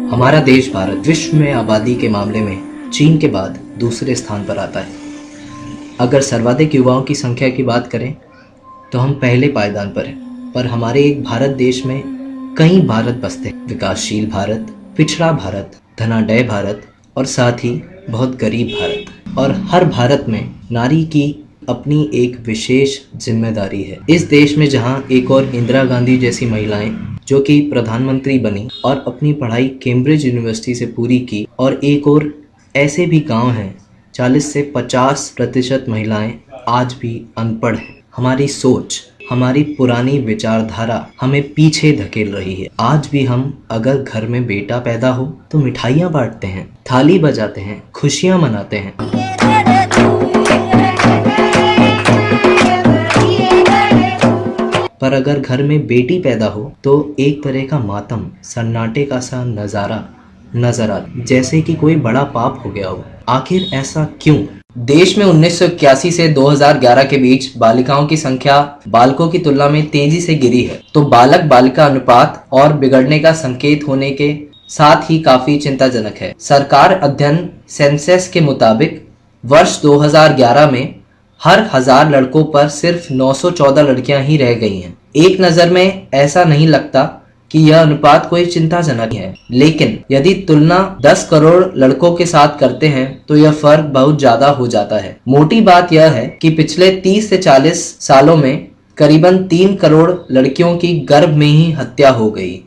हमारा देश भारत विश्व में आबादी के मामले में चीन के बाद दूसरे स्थान पर आता है। अगर सर्वाधिक युवाओं की संख्या की बात करें तो हम पहले पायदान पर हैं, पर हमारे एक भारत देश में कई भारत बसते हैं। विकासशील भारत, पिछड़ा भारत, धनाढ्य भारत और साथ ही बहुत गरीब भारत। और हर भारत में नारी की अपनी एक विशेष जिम्मेदारी है। इस देश में जहां एक और इंदिरा गांधी जैसी महिलाएं जो कि प्रधानमंत्री बनी और अपनी पढ़ाई कैम्ब्रिज यूनिवर्सिटी से पूरी की, और एक और ऐसे भी गांव हैं 40 से 50% महिलाएं आज भी अनपढ़ हैं। हमारी सोच, हमारी पुरानी विचारधारा हमें पीछे धकेल रही है। आज भी हम अगर घर में बेटा पैदा हो तो मिठाइयाँ बांटते हैं, थाली बजाते हैं, खुशियाँ मनाते हैं। पर अगर घर में बेटी पैदा हो तो एक तरह का मातम, सन्नाटे का सा नज़ारा नजर आता, जैसे कि कोई बड़ा पाप हो गया हो। आखिर ऐसा क्यों? देश में 1981 से 2011 के बीच बालिकाओं की संख्या बालकों की तुलना में तेजी से गिरी है, तो बालक बालिका अनुपात और बिगड़ने का संकेत होने के साथ ही काफी चिंताजनक है। सरकार अध्ययन सेंसस के मुताबिक वर्ष 2011 में हर 1000 लड़कों पर सिर्फ 914 लड़कियां ही रह गई हैं। एक नज़र में ऐसा नहीं लगता कि यह अनुपात कोई चिंताजनक है, लेकिन यदि तुलना 10 करोड़ लड़कों के साथ करते हैं तो यह फर्क बहुत ज्यादा हो जाता है। मोटी बात यह है कि पिछले 30 से 40 सालों में करीबन 3 करोड़ लड़कियों की गर्भ में ही हत्या हो गई।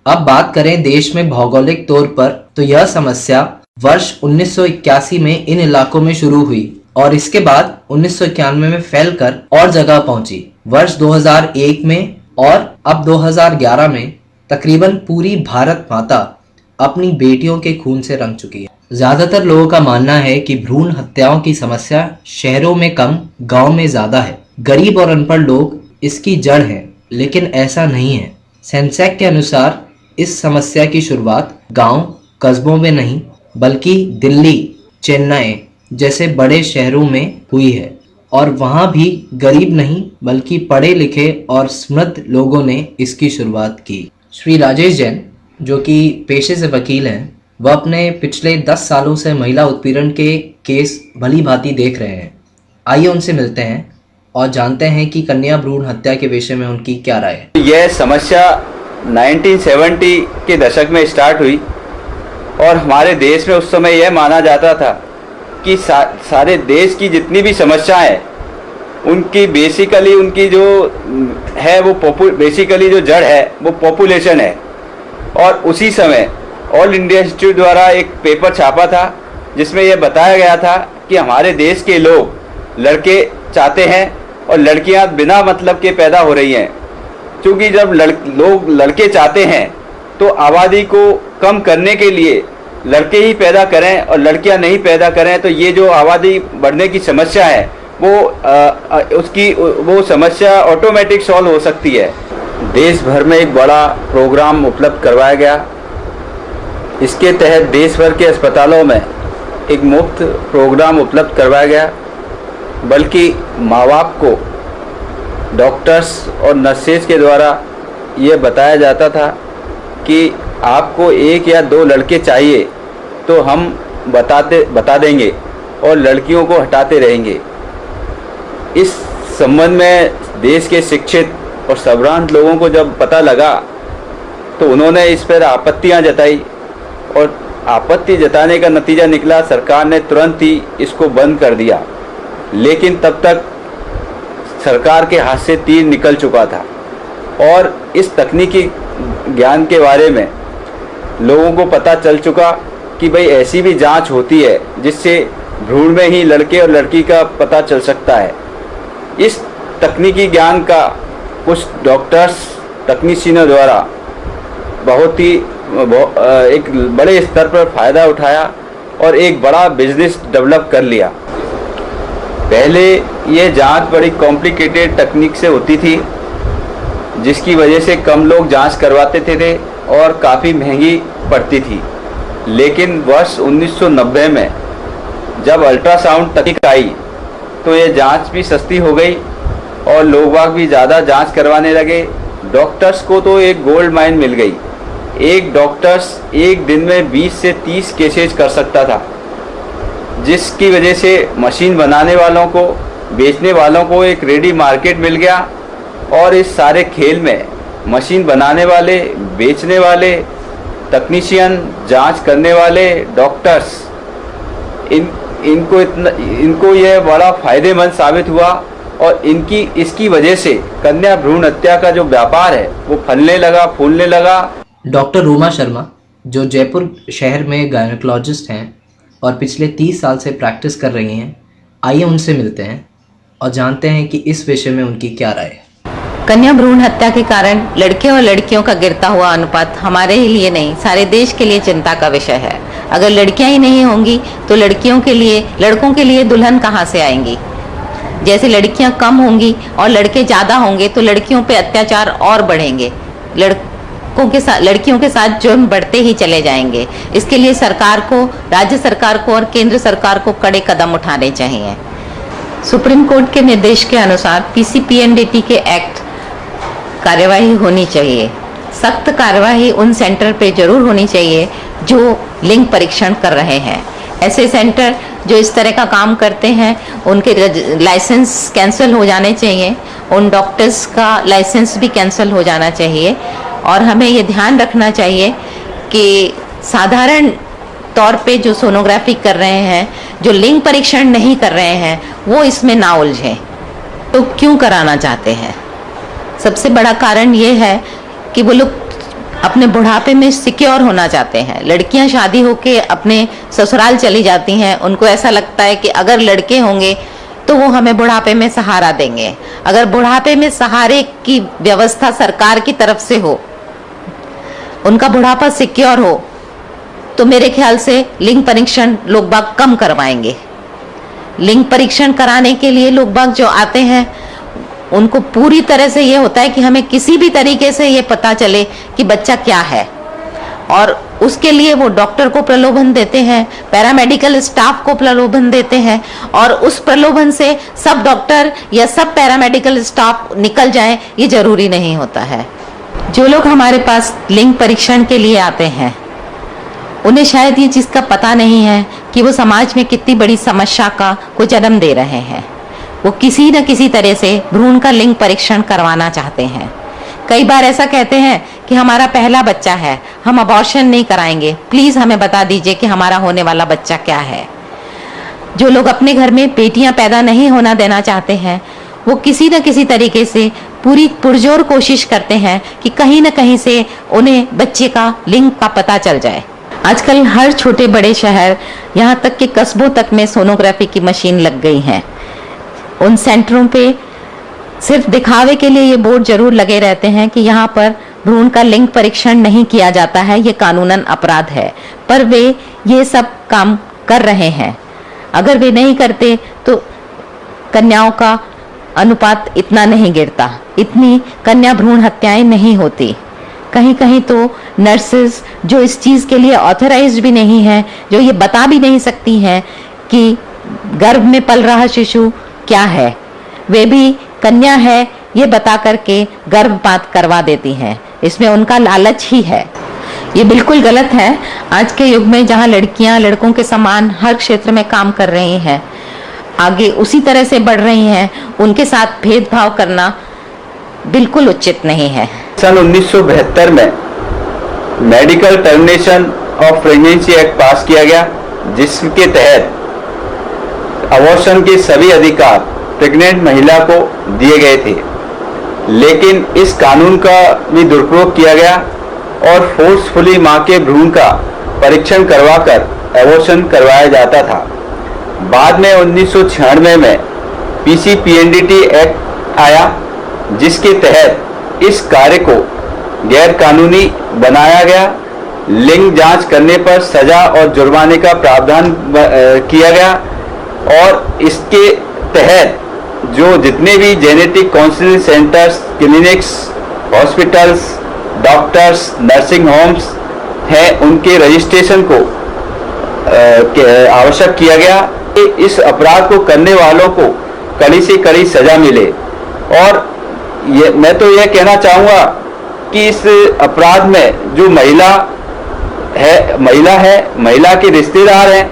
अब बात करें देश में भौगोलिक तौर पर, तो यह समस्या वर्ष 1981 में इन इलाकों में शुरू हुई और इसके बाद 1991 में फैलकर और जगह पहुंची। वर्ष 2001 में और अब 2011 में तकरीबन पूरी भारत माता अपनी बेटियों के खून से रंग चुकी है। ज्यादातर लोगों का मानना है कि भ्रूण हत्याओं की समस्या शहरों में कम, गांव में ज्यादा है। गरीब और अनपढ़ लोग इसकी जड़ हैं, लेकिन ऐसा नहीं है। सेंसेक के अनुसार इस समस्या की शुरुआत गांव, कस्बों में नहीं बल्कि दिल्ली, चेन्नई जैसे बड़े शहरों में हुई है, और वहाँ भी गरीब नहीं बल्कि पढ़े लिखे और समृद्ध लोगों ने इसकी शुरुआत की। श्री राजेश जैन, जो कि पेशे से वकील हैं, वह अपने पिछले 10 सालों से महिला उत्पीड़न के केस भली भांति देख रहे हैं। आइए उनसे मिलते हैं और जानते हैं कि कन्या भ्रूण हत्या के विषय में उनकी क्या राय है। यह समस्या 1970 के दशक में स्टार्ट हुई और हमारे देश में उस समय यह माना जाता था कि सारे देश की जितनी भी समस्याएं उनकी बेसिकली उनकी जो है वो बेसिकली जो जड़ है वो पॉपुलेशन है। और उसी समय ऑल इंडिया इंस्टीट्यूट द्वारा एक पेपर छापा था जिसमें यह बताया गया था कि हमारे देश के लोग लड़के चाहते हैं और लड़कियां बिना मतलब के पैदा हो रही हैं। क्योंकि जब लोग लड़के चाहते हैं तो आबादी को कम करने के लिए लड़के ही पैदा करें और लड़कियां नहीं पैदा करें, तो ये जो आबादी बढ़ने की समस्या है वो समस्या ऑटोमेटिक सॉल्व हो सकती है। देश भर में एक बड़ा प्रोग्राम उपलब्ध करवाया गया। इसके तहत देश भर के अस्पतालों में एक मुफ्त प्रोग्राम उपलब्ध करवाया गया, बल्कि माँ बाप को डॉक्टर्स और नर्सेज के द्वारा ये बताया जाता था कि आपको 1 या 2 लड़के चाहिए तो हम बता देंगे और लड़कियों को हटाते रहेंगे। इस संबंध में देश के शिक्षित और संभ्रांत लोगों को जब पता लगा तो उन्होंने इस पर आपत्तियां जताई और आपत्ति जताने का नतीजा निकला सरकार ने तुरंत ही इसको बंद कर दिया। लेकिन तब तक सरकार के हाथ से तीर निकल चुका था और इस तकनीकी ज्ञान के बारे में लोगों को पता चल चुका कि भाई ऐसी भी जांच होती है जिससे भ्रूण में ही लड़के और लड़की का पता चल सकता है। इस तकनीकी ज्ञान का कुछ डॉक्टर्स, तकनीशियनों द्वारा बहुत ही एक बड़े स्तर पर फ़ायदा उठाया और एक बड़ा बिजनेस डेवलप कर लिया। पहले ये जांच बड़ी कॉम्प्लिकेटेड तकनीक से होती थी, जिसकी वजह से कम लोग जांच करवाते थे और काफ़ी महंगी पड़ती थी। लेकिन वर्ष 1990 में जब अल्ट्रासाउंड तकनीक आई तो ये जांच भी सस्ती हो गई और लोग बाग भी ज़्यादा जांच करवाने लगे। डॉक्टर्स को तो एक गोल्ड माइन मिल गई एक डॉक्टर्स एक दिन में 20 से 30 केसेज कर सकता था, जिसकी वजह से मशीन बनाने वालों को, बेचने वालों को एक रेडी मार्केट मिल गया। और इस सारे खेल में मशीन बनाने वाले, बेचने वाले, तकनीशियन, जांच करने वाले, डॉक्टर्स, इनको यह बड़ा फ़ायदेमंद साबित हुआ। और इसकी वजह से कन्या भ्रूण हत्या का जो व्यापार है वो फैलने लगा, फूलने लगा। डॉक्टर रूमा शर्मा, जो जयपुर शहर में गायनेकोलॉजिस्ट हैं और पिछले 30 साल से प्रैक्टिस कर रही हैं, आइए उनसे मिलते हैं और जानते हैं कि इस विषय में उनकी क्या राय है। कन्या भ्रूण हत्या के कारण लड़के और लड़कियों का गिरता हुआ अनुपात हमारे ही लिए नहीं, सारे देश के लिए चिंता का विषय है। अगर लड़कियां ही नहीं होंगी तो लड़कों के लिए दुल्हन कहां से आएंगी। जैसे लड़कियां कम होंगी और लड़के ज़्यादा होंगे तो लड़कियों पे अत्याचार और बढ़ेंगे, लड़कियों के साथ जुर्म बढ़ते ही चले जाएंगे। इसके लिए सरकार को, राज्य सरकार को और केंद्र सरकार को कड़े कदम उठाने चाहिए। सुप्रीम कोर्ट के निर्देश के अनुसार पीसीपीएनडीटी के एक्ट कार्यवाही होनी चाहिए। सख्त कार्यवाही उन सेंटर पे जरूर होनी चाहिए जो लिंग परीक्षण कर रहे हैं। ऐसे सेंटर जो इस तरह का काम करते हैं उनके लाइसेंस कैंसिल हो जाने चाहिए, उन डॉक्टर्स का लाइसेंस भी कैंसिल हो जाना चाहिए। और हमें ये ध्यान रखना चाहिए कि साधारण तौर पे जो सोनोग्राफी कर रहे हैं, जो लिंग परीक्षण नहीं कर रहे हैं, वो इसमें ना उलझें। तो क्यों कराना चाहते हैं? सबसे बड़ा कारण ये है कि वो लोग अपने बुढ़ापे में सिक्योर होना चाहते हैं। लड़कियां शादी होके अपने ससुराल चली जाती हैं, उनको ऐसा लगता है कि अगर लड़के होंगे तो वो हमें बुढ़ापे में सहारा देंगे। अगर बुढ़ापे में सहारे की व्यवस्था सरकार की तरफ से हो, उनका बुढ़ापा सिक्योर हो, तो मेरे ख्याल से लिंग परीक्षण लोग बाग कम करवाएंगे। लिंग परीक्षण कराने के लिए लोग बाग जो आते हैं उनको पूरी तरह से ये होता है कि हमें किसी भी तरीके से ये पता चले कि बच्चा क्या है, और उसके लिए वो डॉक्टर को प्रलोभन देते हैं, पैरामेडिकल स्टाफ को प्रलोभन देते हैं, और उस प्रलोभन से सब डॉक्टर या सब पैरामेडिकल स्टाफ निकल जाए ये जरूरी नहीं होता है। जो लोग हमारे पास लिंग परीक्षण के लिए आते हैं उन्हें शायद ये चीज़ का पता नहीं है कि वो समाज में कितनी बड़ी समस्या को जन्म दे रहे हैं। वो किसी न किसी तरह से भ्रूण का लिंग परीक्षण करवाना चाहते हैं। कई बार ऐसा कहते हैं कि हमारा पहला बच्चा है, हम अबॉर्शन नहीं कराएंगे, प्लीज़ हमें बता दीजिए कि हमारा होने वाला बच्चा क्या है। जो लोग अपने घर में बेटियां पैदा नहीं होना देना चाहते हैं वो किसी न किसी तरीके से पूरी पुरजोर कोशिश करते हैं कि कहीं न कहीं से उन्हें बच्चे का लिंग का पता चल जाए। आजकल हर छोटे बड़े शहर, यहाँ तक कि कस्बों तक में सोनोग्राफी की मशीन लग गई हैं। उन सेंटरों पे सिर्फ दिखावे के लिए ये बोर्ड जरूर लगे रहते हैं कि यहाँ पर भ्रूण का लिंग परीक्षण नहीं किया जाता है, ये कानूनन अपराध है, पर वे ये सब काम कर रहे हैं। अगर वे नहीं करते तो कन्याओं का अनुपात इतना नहीं गिरता, इतनी कन्या भ्रूण हत्याएं नहीं होती। कहीं कहीं तो नर्सेज जो इस चीज़ के लिए ऑथराइज्ड भी नहीं है, जो ये बता भी नहीं सकती हैं कि गर्भ में पल रहा शिशु क्या है, वे भी कन्या है ये बता करके गर्भपात करवा देती हैं। इसमें उनका लालच ही है। ये बिल्कुल गलत है। आज के युग में जहाँ लड़कियाँ लड़कों के समान हर क्षेत्र में काम कर रही हैं, आगे उसी तरह से बढ़ रही हैं, उनके साथ भेदभाव करना बिल्कुल उचित नहीं है। सन 1972 में medical termination of pregnancy act पास किया गया, जिसके तहत अबॉर्शन के सभी अधिकार प्रेग्नेंट महिला को दिए गए थे। लेकिन इस कानून का भी दुरुपयोग किया गया और फोर्सफुली मां के भ्रूण का परीक्षण करवाकर अबॉर्शन करवाया जाता था। बाद में 1996 में पीसीपीएनडीटी एक्ट आया, जिसके तहत इस कार्य को गैर कानूनी बनाया गया। लिंग जांच करने पर सजा और जुर्माने का प्रावधान किया गया और इसके तहत जो जितने भी genetic counselling centres, clinics, hospitals, doctors, nursing homes हैं, उनके रजिस्ट्रेशन को आवश्यक किया गया। इस अपराध को करने वालों को कड़ी से कड़ी सजा मिले। और मैं तो यह कहना चाहूँगा कि इस अपराध में जो महिला है, महिला के रिश्तेदार हैं,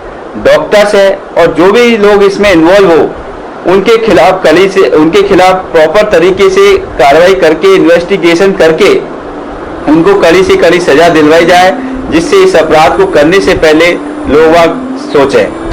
डॉक्टर्स है और जो भी लोग इसमें इन्वॉल्व हो, उनके खिलाफ प्रॉपर तरीके से कार्रवाई करके, इन्वेस्टिगेशन करके उनको कड़ी से कड़ी सजा दिलवाई जाए, जिससे इस अपराध को करने से पहले लोग सोचें।